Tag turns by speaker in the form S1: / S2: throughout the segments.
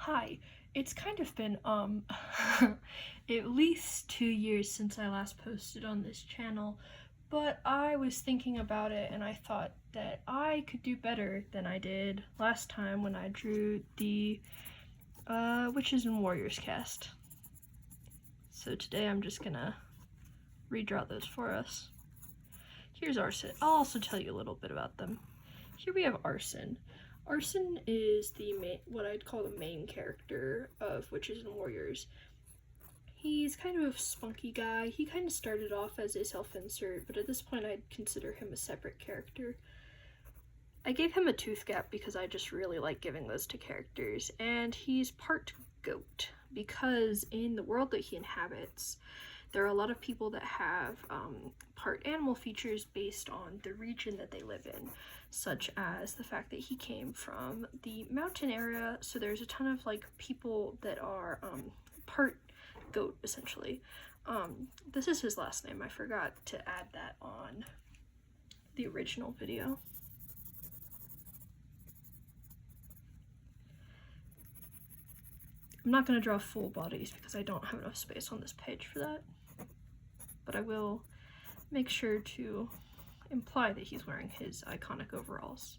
S1: Hi, it's kind of been, at least 2 years since I last posted on this channel, but I was thinking about it and I thought that I could do better than I did last time when I drew the, Witches and Warriors cast. So today I'm just gonna redraw those for us. Here's Arson. I'll also tell you a little bit about them. Here we have Arson. Arson is what I'd call the main character of Witches and Warriors. He's kind of a spunky guy. He kind of started off as a self-insert, but at this point I'd consider him a separate character. I gave him a tooth gap because I just really like giving those to characters, and he's part goat because in the world that he inhabits, there are a lot of people that have part animal features based on the region that they live in, such as the fact that he came from the mountain area, so there's a ton of like people that are part goat essentially. This is his last name. I forgot to add that on the original video. I'm not going to draw full bodies because I don't have enough space on this page for that, but I will make sure to imply that he's wearing his iconic overalls.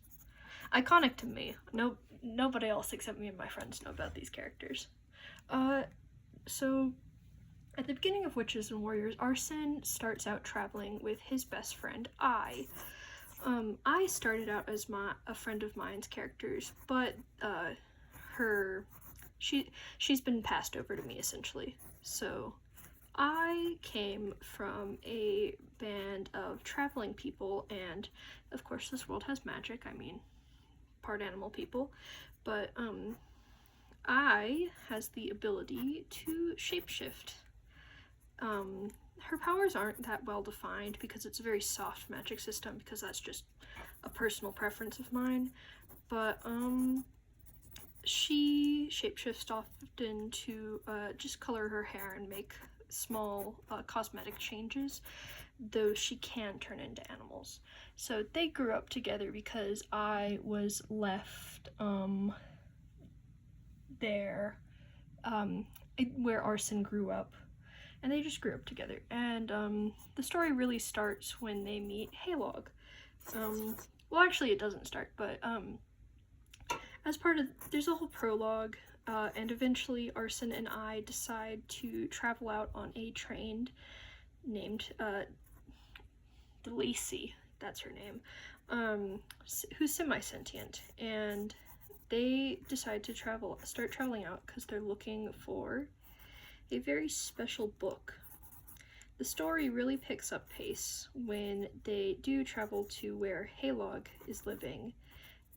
S1: Iconic to me. Nobody else except me and my friends know about these characters. So at the beginning of Witches and Warriors, Arson starts out traveling with his best friend, I started out as a friend of mine's characters, but she's been passed over to me essentially. So I came from a band of traveling people, and of course this world has magic. I mean, part animal people, but I has the ability to shapeshift. Her powers aren't that well defined because it's a very soft magic system, because that's just a personal preference of mine, but she shapeshifts often to just color her hair and make small cosmetic changes, though she can turn into animals. So they grew up together because I was left there where Arson grew up, and they just grew up together. And the story really starts when they meet Halog. Well, actually it doesn't start, but as part of, there's a whole prologue, and eventually Arson and I decide to travel out on a train named the Lacey, that's her name, who's semi-sentient, and they decide to start traveling out because they're looking for a very special book. The story really picks up pace when they do travel to where Halog is living,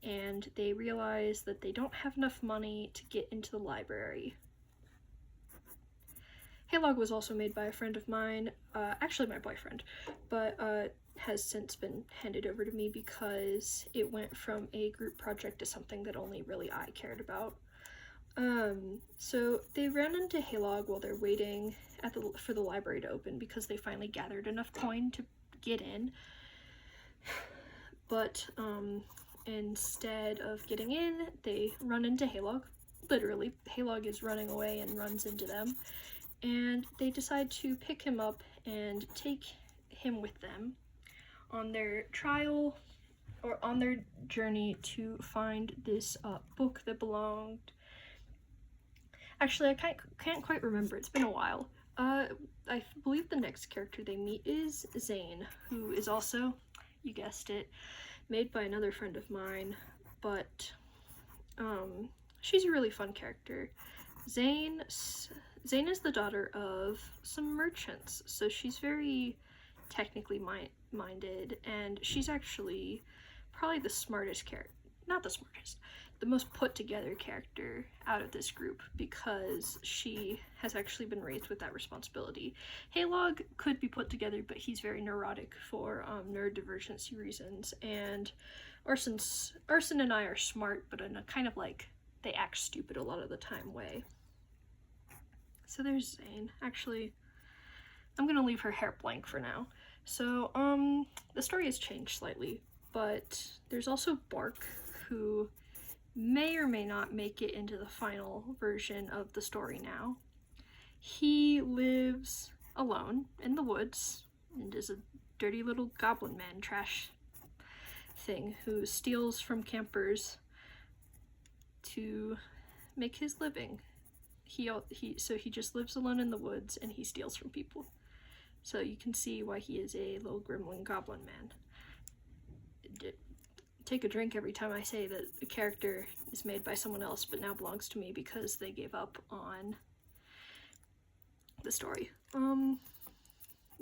S1: and they realize that they don't have enough money to get into the library. Halog was also made by a friend of mine, actually my boyfriend, but has since been handed over to me because it went from a group project to something that only really I cared about. So they ran into Halog while they're waiting for the library to open because they finally gathered enough coin to get in, but instead of getting in, they run into Halog. Literally, Halog is running away and runs into them, and they decide to pick him up and take him with them on their trial, or on their journey to find this book that belonged. Actually, I can't quite remember. It's been a while. I believe the next character they meet is Zane, who is also, you guessed it, made by another friend of mine, but she's a really fun character. Zane is the daughter of some merchants, so she's very technically minded, and she's actually probably the smartest character, not the smartest, the most put together character out of this group, because she has actually been raised with that responsibility. Halog could be put together, but he's very neurotic for neurodivergency reasons, and Arson and I are smart, but in a kind of like, they act stupid a lot of the time way. So there's Zane. Actually, I'm gonna leave her hair blank for now. So the story has changed slightly, but there's also Bark, who may or may not make it into the final version of the story now. He lives alone in the woods and is a dirty little goblin man trash thing who steals from campers to make his living. So he just lives alone in the woods and he steals from people. So you can see why he is a little gremlin goblin man. Take a drink every time I say that a character is made by someone else but now belongs to me because they gave up on the story.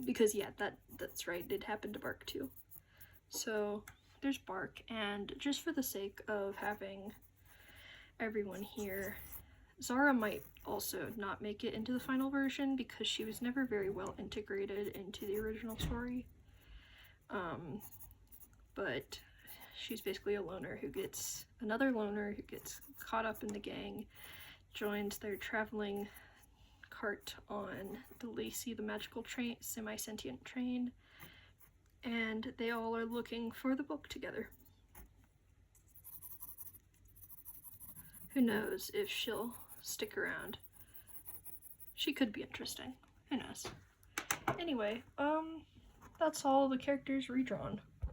S1: Because yeah, that's right, it happened to Bark too. So there's Bark, and just for the sake of having everyone here, Zara might also not make it into the final version because she was never very well integrated into the original story. But she's basically a loner who gets another loner who gets caught up in the gang, joins their traveling cart on the Lacey the Magical Train, semi-sentient train, and they all are looking for the book together. Who knows if she'll stick around. She could be interesting. Who knows? Anyway, that's all the characters redrawn.